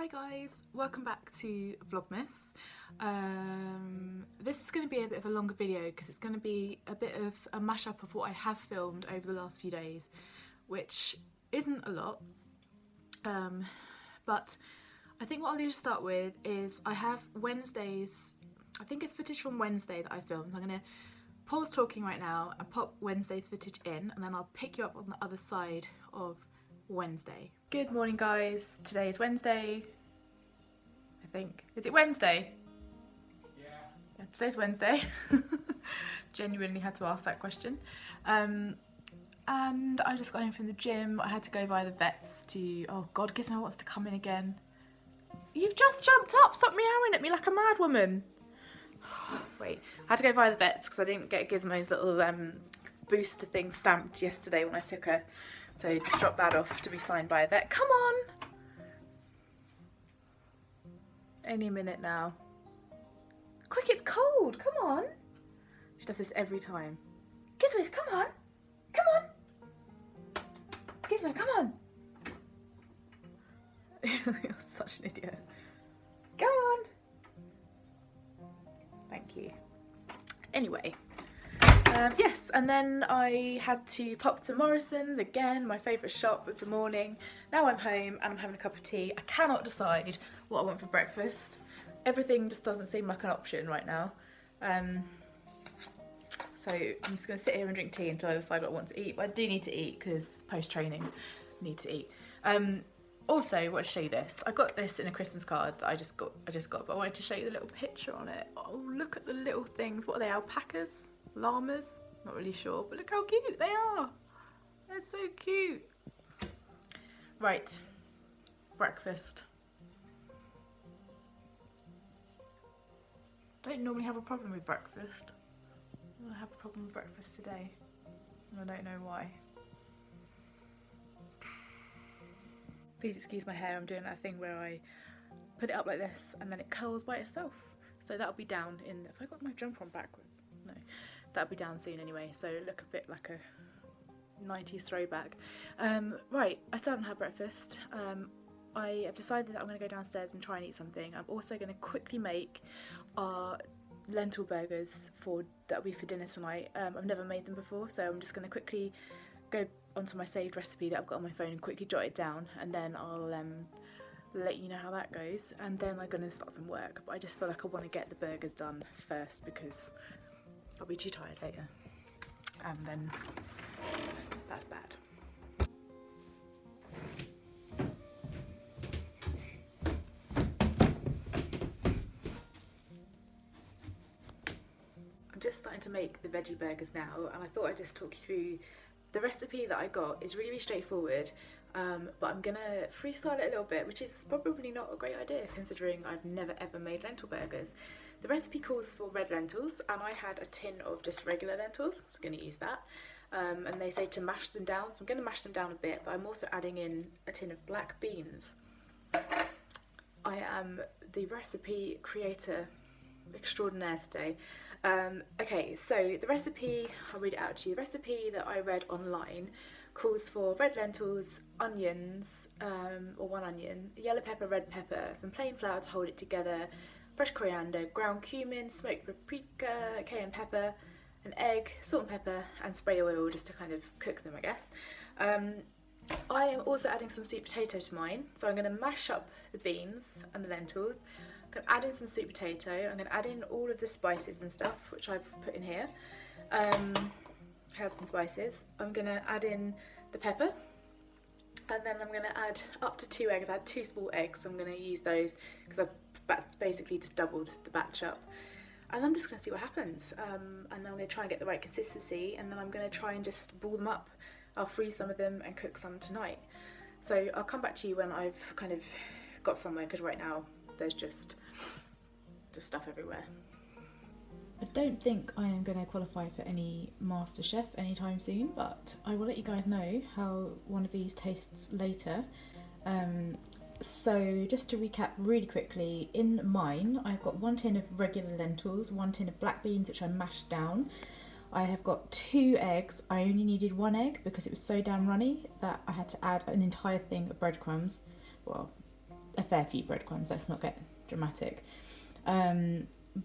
Hi guys, welcome back to Vlogmas. This is going to be a bit of a longer video because it's going to be a bit of a mashup of what I have filmed over the last few days, which isn't a lot, but I think what I'll do to start with is I have Wednesdays, I think it's footage from Wednesday that I filmed, so I'm going to pause talking right now and pop Wednesday's footage in, and then I'll pick you up on the other side of Wednesday. Good morning guys, today is Wednesday, I think. Is it Wednesday? Yeah, today's Wednesday. Genuinely had to ask that question. And I just got home from the gym. I had to go via the vets to, oh god, Gizmo wants to come in again. You've just jumped up, stop meowing at me like a mad woman. Wait, I had to go via the vets because I didn't get Gizmo's little booster thing stamped yesterday when I took her. So just drop that off to be signed by a vet. Come on! Any minute now. Quick, it's cold, come on! She does this every time. Gizmo, come on! Come on! Gizmo, come on! You're such an idiot. Come on! Thank you. Anyway. Yes, and then I had to pop to Morrison's again, my favourite shop of the morning. Now I'm home and I'm having a cup of tea. I cannot decide what I want for breakfast. Everything just doesn't seem like an option right now. So I'm just going to sit here and drink tea until I decide what I want to eat. But I do need to eat because post-training I need to eat. Also, I want to show you this. I got this in a Christmas card that I just got, but I wanted to show you the little picture on it. Oh, look at the little things. What are they, alpacas? Llamas? Not really sure, but look how cute they are. They're so cute. Right, breakfast. Don't normally have a problem with breakfast. I have a problem with breakfast today. And I don't know why. Please excuse my hair, I'm doing that thing where I put it up like this and then it curls by itself. So that'll be down in, have I got my jumper on backwards? No, that'll be down soon anyway, so look a bit like a 90s throwback. Right, I still haven't had breakfast. I have decided that I'm going to go downstairs and try and eat something. I'm also going to quickly make our lentil burgers that'll be for dinner tonight. I've never made them before, so I'm just going to quickly go onto my saved recipe that I've got on my phone and quickly jot it down, and then I'll let you know how that goes, and then I'm going to start some work. But I just feel like I want to get the burgers done first because I'll be too tired later, and then that's bad. I'm just starting to make the veggie burgers now, and I thought I'd just talk you through the recipe that I got. Is really straightforward, but I'm gonna freestyle it a little bit, which is probably not a great idea considering I've never ever made lentil burgers. The recipe calls for red lentils, and I had a tin of just regular lentils, so I'm going to use that. And they say to mash them down, so I'm going to mash them down a bit, but I'm also adding in a tin of black beans. I am the recipe creator extraordinaire today. Okay, so the recipe, I'll read it out to you. The recipe that I read online calls for red lentils, onions, or one onion, yellow pepper, red pepper, some plain flour to hold it together, fresh coriander, ground cumin, smoked paprika, cayenne pepper, an egg, salt and pepper, and spray oil just to kind of cook them, I guess. I am also adding some sweet potato to mine, so I'm going to mash up the beans and the lentils. I'm going to add in some sweet potato. I'm going to add in all of the spices and stuff, which I've put in here. Herbs and spices. I'm going to add in the pepper, and then I'm going to add up to 2 eggs. I had 2 small eggs, so I'm going to use those because I've basically just doubled the batch up. And I'm just going to see what happens. And then I'm going to try and get the right consistency, and then I'm going to try and just ball them up. I'll freeze some of them and cook some tonight. So I'll come back to you when I've kind of got somewhere, because right now there's just stuff everywhere. I don't think I am going to qualify for any MasterChef anytime soon, but I will let you guys know how one of these tastes later. So just to recap really quickly, in mine I've got 1 tin of regular lentils, 1 tin of black beans which I mashed down. I have got 2 eggs. I only needed 1 egg because it was so damn runny that I had to add an entire thing of breadcrumbs. Well, a fair few breadcrumbs, let's not get dramatic.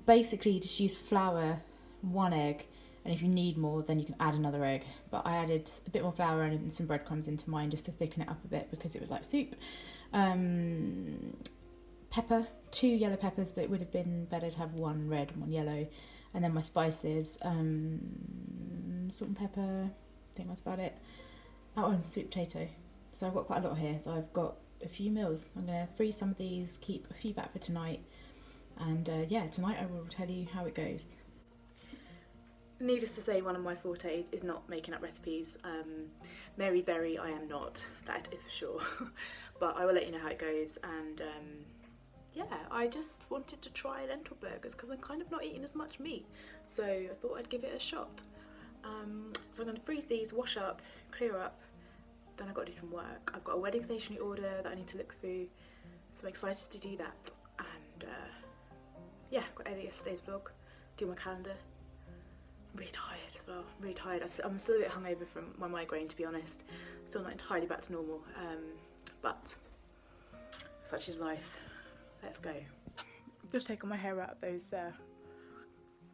Basically just use flour, 1 egg, and if you need more then you can add another egg, but I added a bit more flour and some breadcrumbs into mine just to thicken it up a bit because it was like soup. Pepper, 2 yellow peppers, but it would have been better to have 1 red and 1 yellow. And then my spices, salt and pepper, I think that's about it. Oh, and sweet potato. So I've got quite a lot here, so I've got a few meals. I'm going to freeze some of these, keep a few back for tonight, and yeah, tonight I will tell you how it goes. Needless to say, one of my fortes is not making up recipes. Mary Berry I am not, that is for sure. But I will let you know how it goes, and yeah, I just wanted to try lentil burgers because I'm kind of not eating as much meat, so I thought I'd give it a shot. So I'm going to freeze these, wash up, clear up, then I've got to do some work. I've got a wedding stationery order that I need to look through, so I'm excited to do that. And yeah, I've got to edit yesterday's vlog, do my calendar. I'm really tired as well, I'm really tired. I'm still a bit hungover from my migraine, to be honest. Still not entirely back to normal, but such is life. Let's go. Just taking my hair out of those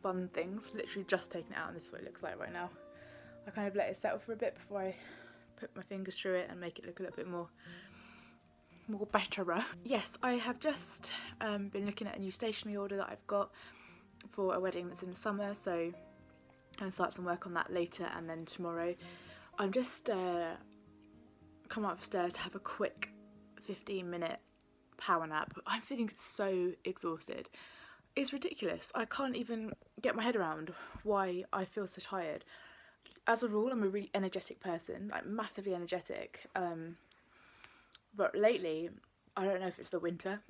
bun things, literally just taking it out, and this is what it looks like right now. I kind of let it settle for a bit before I put my fingers through it and make it look a little bit more betterer. Yes, I have just been looking at a new stationery order that I've got for a wedding that's in the summer, so I'm going to start some work on that later, and then tomorrow I'm just come upstairs to have a quick 15-minute power nap. I'm feeling so exhausted. It's ridiculous. I can't even get my head around why I feel so tired. As a rule, I'm a really energetic person, like massively energetic. But lately, I don't know if it's the winter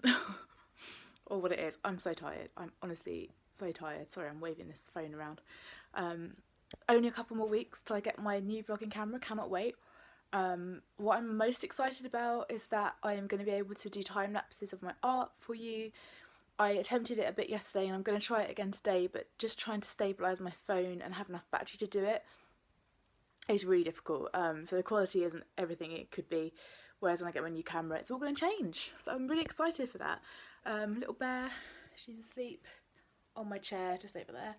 or what it is. I'm so tired. I'm honestly so tired. Sorry, I'm waving this phone around. Only a couple more weeks till I get my new vlogging camera. Cannot wait. What I'm most excited about is that I am going to be able to do time lapses of my art for you. I attempted it a bit yesterday and I'm going to try it again today, but just trying to stabilise my phone and have enough battery to do it is really difficult. So the quality isn't everything it could be, whereas when I get my new camera it's all going to change. So I'm really excited for that. Little bear, she's asleep on my chair just over there.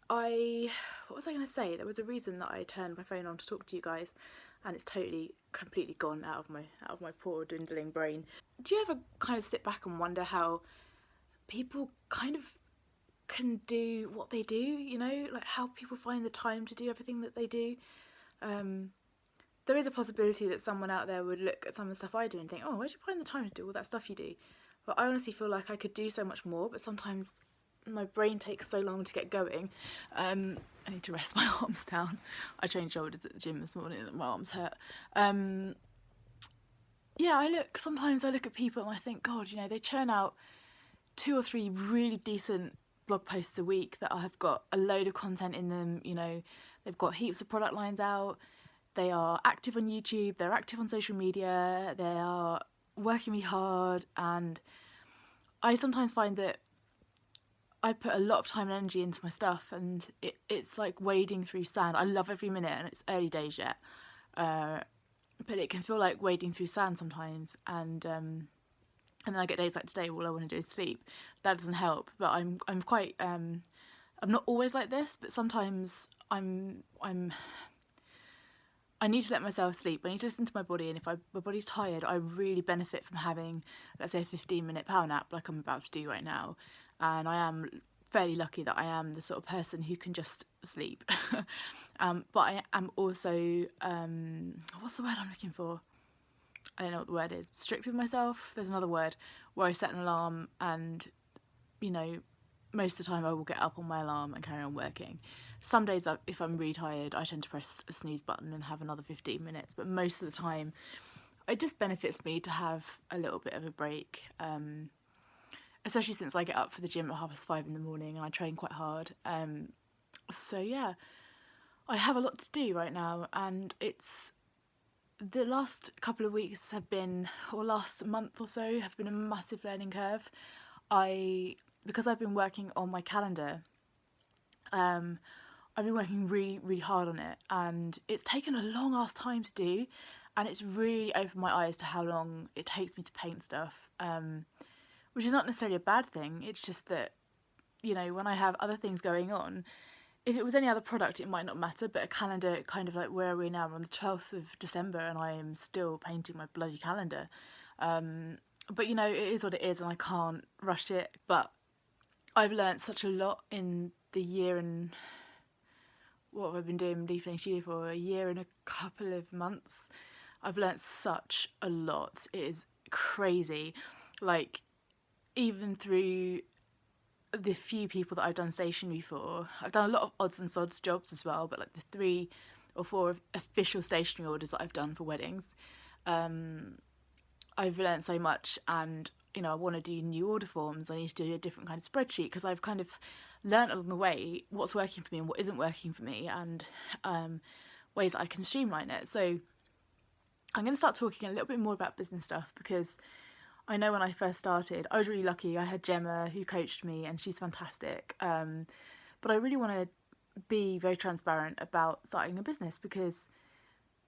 What was I going to say? There was a reason that I turned my phone on to talk to you guys, and it's completely gone out of my poor dwindling brain. Do you ever kind of sit back and wonder how people kind of can do what they do, you know, like how people find the time to do everything that they do? There is a possibility that someone out there would look at some of the stuff I do and think, oh, where do you find the time to do all that stuff you do? But I honestly feel like I could do so much more, but sometimes my brain takes so long to get going. I need to rest my arms down. I trained shoulders at the gym this morning and my arms hurt. Yeah, sometimes I look at people and I think, God, you know, they churn out 2 or 3 really decent blog posts a week that have got a load of content in them, you know, they've got heaps of product lines out, they are active on YouTube, they're active on social media, they are working really hard, and I sometimes find that I put a lot of time and energy into my stuff, and it's like wading through sand. I love every minute, and it's early days yet, but it can feel like wading through sand sometimes, and then I get days like today where all I want to do is sleep. That doesn't help, but I'm quite I'm not always like this, but sometimes I need to let myself sleep. I need to listen to my body, and if my body's tired, I really benefit from having, let's say, a 15-minute power nap like I'm about to do right now. And I am fairly lucky that I am the sort of person who can just sleep. But I am also, what's the word I'm looking for? I don't know what the word is. Strict with myself. There's another word where I set an alarm, and, you know, most of the time I will get up on my alarm and carry on working. Some days, if I'm really tired, I tend to press a snooze button and have another 15 minutes. But most of the time, it just benefits me to have a little bit of a break. Especially since I get up for the gym at 5:30 in the morning and I train quite hard. So yeah, I have a lot to do right now, and the last couple of weeks have been, or last month or so, have been a massive learning curve. Because I've been working on my calendar, I've been working really, really hard on it, and it's taken a long ass time to do, and it's really opened my eyes to how long it takes me to paint stuff, which is not necessarily a bad thing. It's just that, you know, when I have other things going on, if it was any other product it might not matter, but a calendar, kind of like, where are we now? We're on the 12th of December and I am still painting my bloody calendar. But you know, it is what it is and I can't rush it. But I've learnt such a lot in the year, and what have I been doing Leafling Studio for? A year and a couple of months. I've learnt such a lot. It is crazy. Like, even through the few people that I've done stationery for, I've done a lot of odds and sods jobs as well, but like the 3 or 4 official stationery orders that I've done for weddings, I've learned so much. And you know, I want to do new order forms. I need to do a different kind of spreadsheet, because I've kind of learned along the way what's working for me and what isn't working for me, and ways that I can streamline it. So I'm going to start talking a little bit more about business stuff, because I know when I first started, I was really lucky. I had Gemma who coached me and she's fantastic. But I really want to be very transparent about starting a business, because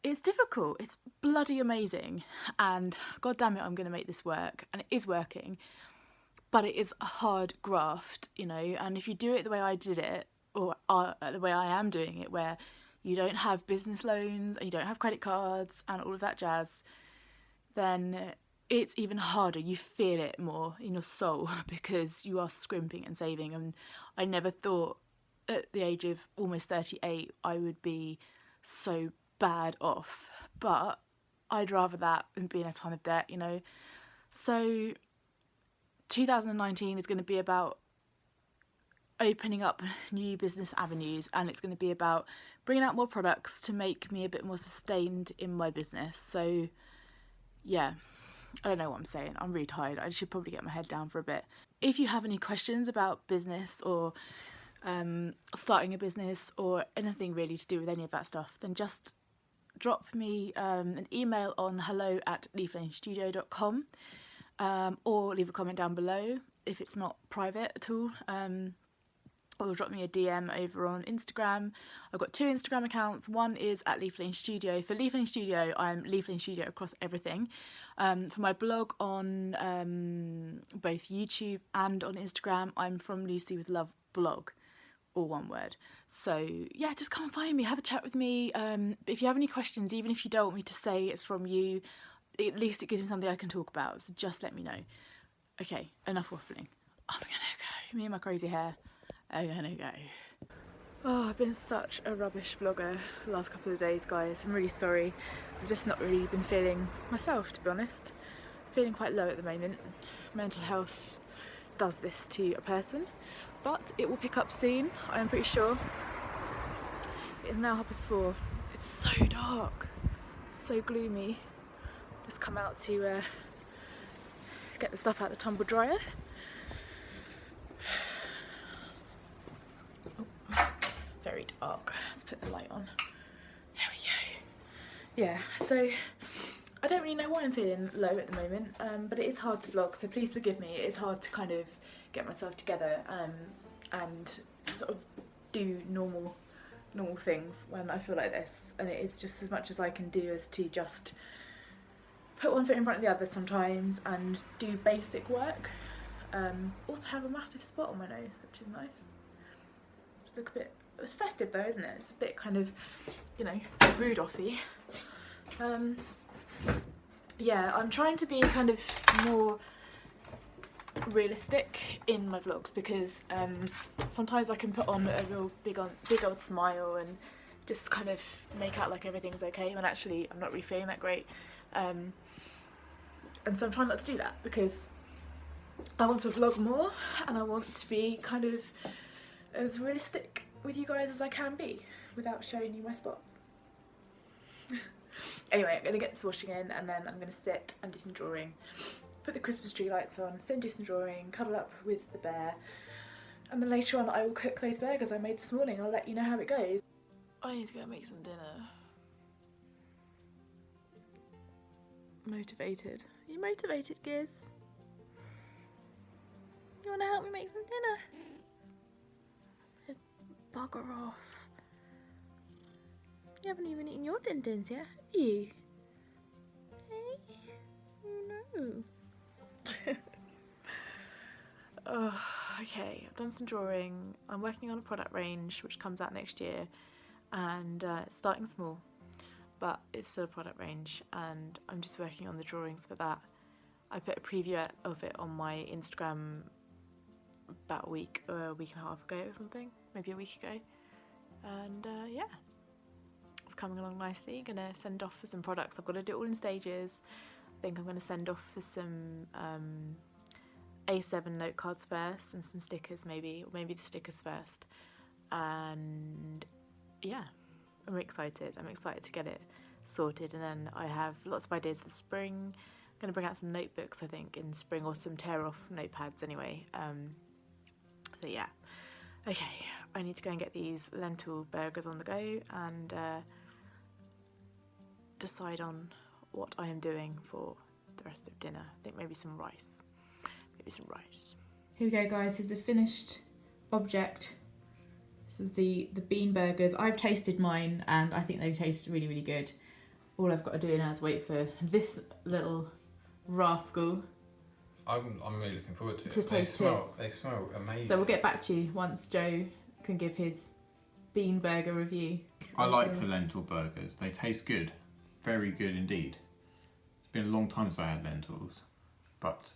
it's difficult. It's bloody amazing. And god damn it, I'm going to make this work. And it is working. But it is a hard graft, you know. And if you do it the way I did it, or the way I am doing it, where you don't have business loans and you don't have credit cards and all of that jazz, then it's even harder. You feel it more in your soul because you are scrimping and saving. And I never thought at the age of almost 38 I would be so bad off, but I'd rather that than be in a ton of debt, you know. So 2019 is going to be about opening up new business avenues, and it's going to be about bringing out more products to make me a bit more sustained in my business. So yeah, I don't know what I'm saying. I'm really tired. I should probably get my head down for a bit. If you have any questions about business or starting a business or anything really to do with any of that stuff, then just drop me an email on hello@leaflanestudio.com, or leave a comment down below if it's not private at all, or drop me a DM over on Instagram. I've got 2 Instagram accounts. One is at Leafling Studio. For Leafling Studio, I'm Leafling Studio across everything. For my blog on both YouTube and on Instagram, I'm From Lucy with Love blog, all one word. So yeah, just come and find me, have a chat with me. If you have any questions, even if you don't want me to say it's from you, at least it gives me something I can talk about. So just let me know. Okay, enough waffling. I'm gonna go. Me and my crazy hair. I'm gonna go. Oh, I've been such a rubbish vlogger the last couple of days, guys. I'm really sorry. I've just not really been feeling myself, to be honest. Feeling quite low at the moment. Mental health does this to a person, but it will pick up soon, I'm pretty sure. It is now 4:30. It's so dark. It's so gloomy. Just come out to get the stuff out the tumble dryer. Very dark. Let's put the light on. There we go. Yeah, so I don't really know why I'm feeling low at the moment, but it is hard to vlog, so please forgive me. It is hard to kind of get myself together and sort of do normal things when I feel like this, and it is just as much as I can do as to just put one foot in front of the other sometimes and do basic work. Also have a massive spot on my nose, which is nice. Just look a bit, it's festive though, isn't it? It's a bit kind of, you know, Rudolphy. Yeah, I'm trying to be kind of more realistic in my vlogs, because sometimes I can put on a real big old smile and just kind of make out like everything's okay when actually I'm not really feeling that great. And so I'm trying not to do that, because I want to vlog more and I want to be kind of as realistic with you guys as I can be without showing you my spots. Anyway, I'm going to get this washing in, and then I'm going to sit and do some drawing, put the Christmas tree lights on, sit and do some drawing, cuddle up with the bear, and then later on I will cook those burgers I made this morning. I'll let you know how it goes. I need to go make some dinner. Motivated. Are you motivated, Giz? You want to help me make some dinner? Bugger off. You haven't even eaten your din-dins yet, have you? Oh no. Oh, okay, I've done some drawing. I'm working on a product range which comes out next year, and it's starting small, but it's still a product range, and I'm just working on the drawings for that. I put a preview of it on my Instagram about a week and a half ago or something, maybe a week ago, and yeah, it's coming along nicely. Gonna send off for some products. I've got to do it all in stages. I think I'm going to send off for some A7 note cards first and some stickers maybe, or maybe the stickers first, and yeah, I'm excited to get it sorted. And then I have lots of ideas for the spring. I'm going to bring out some notebooks I think in spring, or some tear off notepads anyway. So yeah, okay, I need to go and get these lentil burgers on the go and decide on what I am doing for the rest of dinner. I think maybe some rice. Here we go, guys. Here's the finished object. This is the bean burgers. I've tasted mine and I think they taste really, really good. All I've got to do now is wait for this little rascal. I'm really looking forward to it. To taste his. They smell amazing. So we'll get back to you once Joe can give his bean burger review. I like the lentil burgers. They taste good. Very good indeed. It's been a long time since I had lentils, but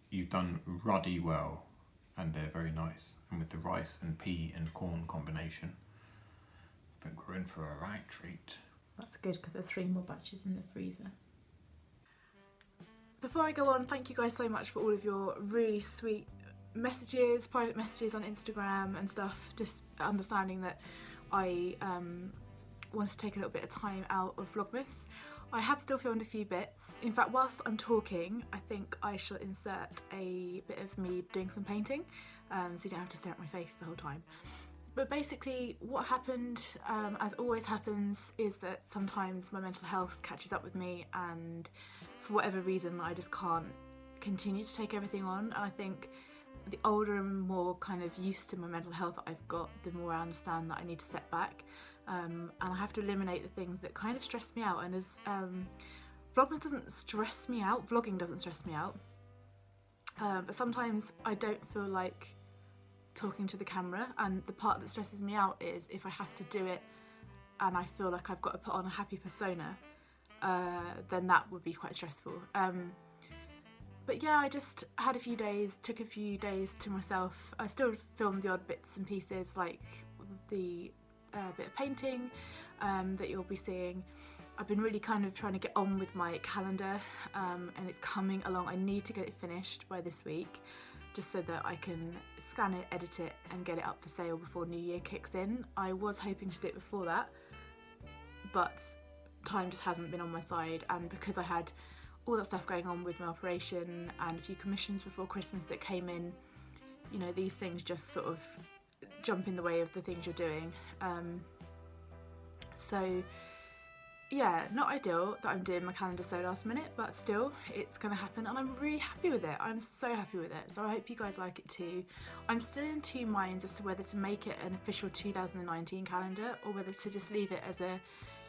you've done ruddy well, and they're very nice. And with the rice and pea and corn combination, I think we're in for a right treat. That's good because there's 3 more batches in the freezer. Before I go on, thank you guys so much for all of your really sweet messages, private messages on Instagram and stuff, just understanding that I wanted to take a little bit of time out of Vlogmas. I have still filmed a few bits. In fact, whilst I'm talking, I think I shall insert a bit of me doing some painting, so you don't have to stare at my face the whole time. But basically what happened, as always happens, is that sometimes my mental health catches up with me, and for whatever reason I just can't continue to take everything on. And I think the older and more kind of used to my mental health that I've got, the more I understand that I need to step back, and I have to eliminate the things that kind of stress me out. And as Vlogmas doesn't stress me out, vlogging doesn't stress me out, but sometimes I don't feel like talking to the camera, and the part that stresses me out is if I have to do it and I feel like I've got to put on a happy persona, then that would be quite stressful. But yeah, I just had took a few days to myself. I still filmed the odd bits and pieces, like the bit of painting that you'll be seeing. I've been really kind of trying to get on with my calendar, and it's coming along. I need to get it finished by this week, just so that I can scan it, edit it and get it up for sale before New Year kicks in. I was hoping to do it before that, but time just hasn't been on my side, and because I had all that stuff going on with my operation and a few commissions before Christmas that came in, you know, these things just sort of jump in the way of the things you're doing. So yeah, not ideal that I'm doing my calendar so last minute, but still, it's gonna happen and I'm really happy with it. I'm so happy with it, so I hope you guys like it too. I'm still in 2 minds as to whether to make it an official 2019 calendar or whether to just leave it as a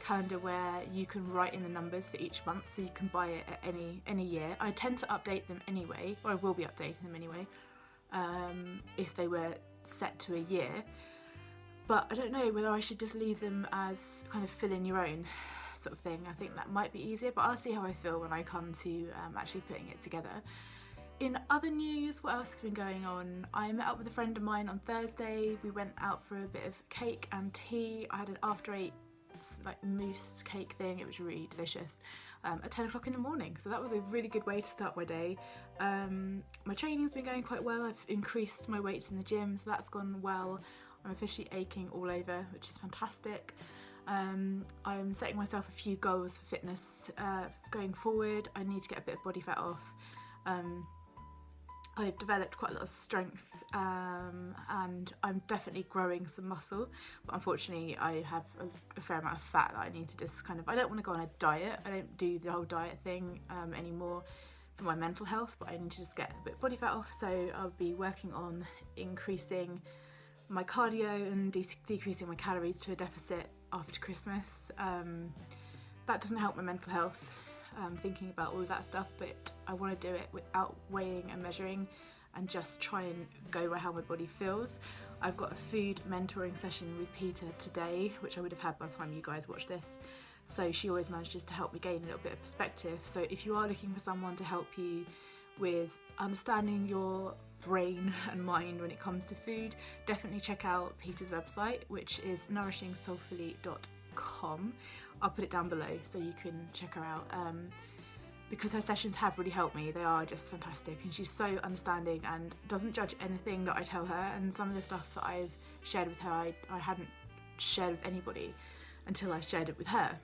calendar where you can write in the numbers for each month, so you can buy it at any year. I tend to update them anyway, or I will be updating them anyway, if they were set to a year, but I don't know whether I should just leave them as kind of fill in your own sort of thing. I think that might be easier, but I'll see how I feel when I come to actually putting it together. In other news, what else has been going on? I met up with a friend of mine on Thursday. We went out for a bit of cake and tea. I had an after 8 like mousse cake thing. It was really delicious at 10 o'clock in the morning, so that was a really good way to start my day. My training's been going quite well. I've increased my weights in the gym, so that's gone well. I'm officially aching all over, which is fantastic. I'm setting myself a few goals for fitness going forward. I need to get a bit of body fat off. I've developed quite a lot of strength, and I'm definitely growing some muscle, but unfortunately I have a fair amount of fat that I need to just kind of, I don't want to go on a diet. I don't do the whole diet thing anymore for my mental health, but I need to just get a bit of body fat off, so I'll be working on increasing my cardio and decreasing my calories to a deficit after Christmas. that doesn't help my mental health, thinking about all of that stuff, but I want to do it without weighing and measuring and just try and go by how my body feels. I've got a food mentoring session with Peter today, which I would have had by the time you guys watch this. So she always manages to help me gain a little bit of perspective. So if you are looking for someone to help you with understanding your brain and mind when it comes to food, definitely check out Peter's website, which is nourishingsoulfully.com. I'll put it down below so you can check her out, because her sessions have really helped me. They are just fantastic, and she's so understanding and doesn't judge anything that I tell her, and some of the stuff that I've shared with her I hadn't shared with anybody until I shared it with her.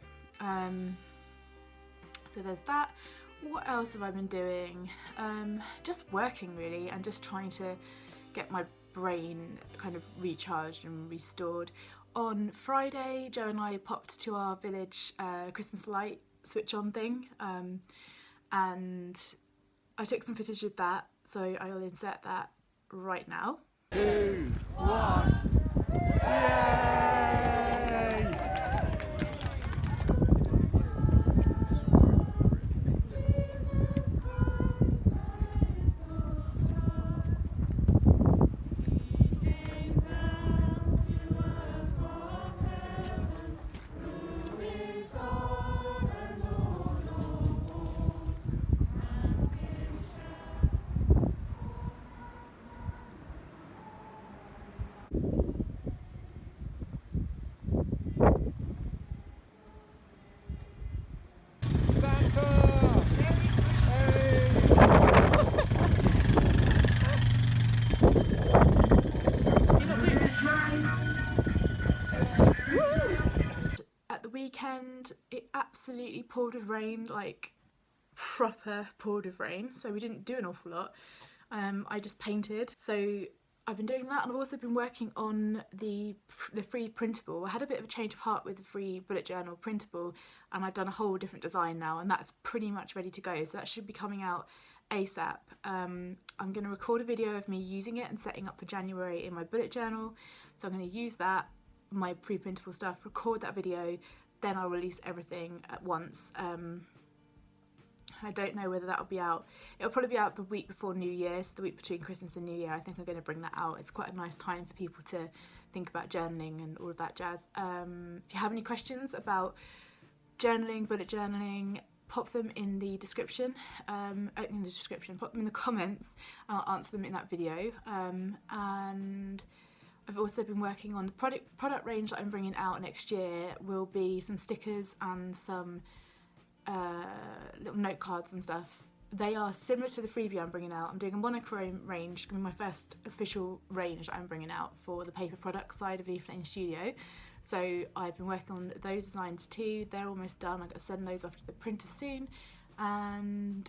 So there's that. What else have I been doing? Just working really, and just trying to get my brain kind of recharged and restored. On Friday, Joe and I popped to our village Christmas light switch on thing, and I took some footage of that, so I'll insert that right now. 2, 1, yay! At the weekend, it absolutely poured with rain, like proper poured with rain, so we didn't do an awful lot. I just painted, so I've been doing that, and I've also been working on the free printable. I had a bit of a change of heart with the free bullet journal printable, and I've done a whole different design now, and that's pretty much ready to go, so that should be coming out ASAP. I'm going to record a video of me using it and setting up for January in my bullet journal, so I'm going to use that, my free printable stuff, record that video, then I'll release everything at once. I don't know whether that'll be out. It'll probably be out the week before New Year, so the week between Christmas and New Year. I think I'm going to bring that out. It's quite a nice time for people to think about journaling and all of that jazz. If you have any questions about journaling, bullet journaling, pop them in the description, pop them in the comments, and I'll answer them in that video. And I've also been working on the product range that I'm bringing out next year. Will be some stickers and some little note cards and stuff. They are similar to the freebie I'm bringing out. I'm doing a monochrome range, going to be my first official range that I'm bringing out for the paper product side of Leaf Lane Studio. So I've been working on those designs too. They're almost done. I've got to send those off to the printer soon, and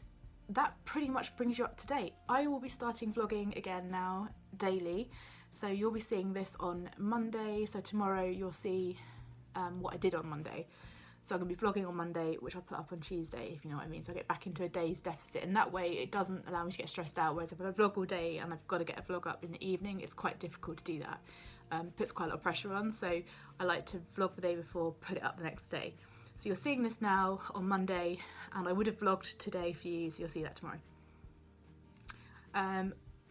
that pretty much brings you up to date. I will be starting vlogging again now daily, so you'll be seeing this on Monday. So tomorrow you'll see what I did on Monday. So I'm going to be vlogging on Monday, which I'll put up on Tuesday, if you know what I mean. So I get back into a day's deficit, and that way it doesn't allow me to get stressed out. Whereas if I vlog all day and I've got to get a vlog up in the evening, it's quite difficult to do that. Puts quite a lot of pressure on, so I like to vlog the day before, put it up the next day. So you're seeing this now on Monday, and I would have vlogged today for you, so you'll see that tomorrow.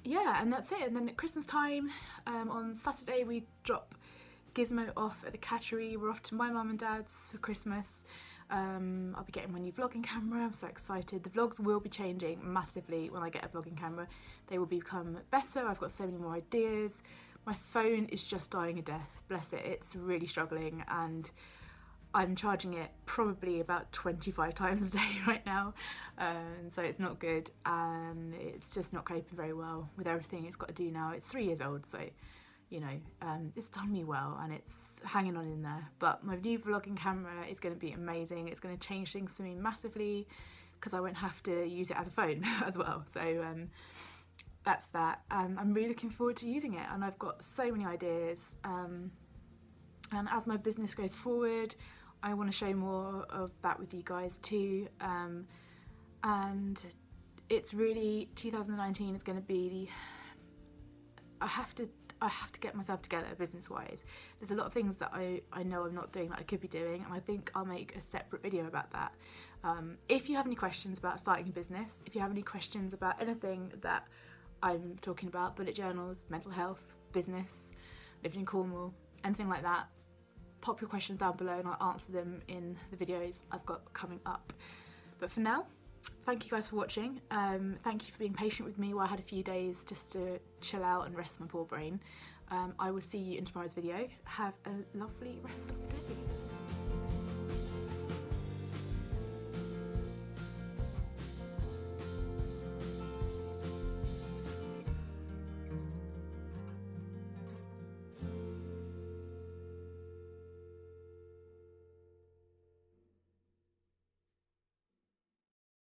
Yeah, and that's it. And then at Christmas time, on Saturday we drop Gizmo off at the cattery. We're off to my mum and dad's for Christmas. I'll be getting my new vlogging camera. I'm so excited. The vlogs will be changing massively when I get a vlogging camera. They will become better. I've got so many more ideas. My phone is just dying a death, bless it. It's really struggling, and I'm charging it probably about 25 times a day right now, so it's not good, and it's just not coping very well with everything it's got to do now. It's 3 years old, so you know, it's done me well, and it's hanging on in there. But my new vlogging camera is going to be amazing. It's going to change things for me massively, because I won't have to use it as a phone as well. So that's that, and I'm really looking forward to using it, and I've got so many ideas, and as my business goes forward, I want to show more of that with you guys too, and it's really 2019 is going to be I have to I have to get myself together business-wise. There's a lot of things that I know I'm not doing that I could be doing, and I think I'll make a separate video about that. If you have any questions about starting a business, if you have any questions about anything that I'm talking about, bullet journals, mental health, business, living in Cornwall, anything like that, pop your questions down below and I'll answer them in the videos I've got coming up. But for now, thank you guys for watching. Thank you for being patient with me while I had a few days just to chill out and rest my poor brain. I will see you in tomorrow's video. Have a lovely rest of the day.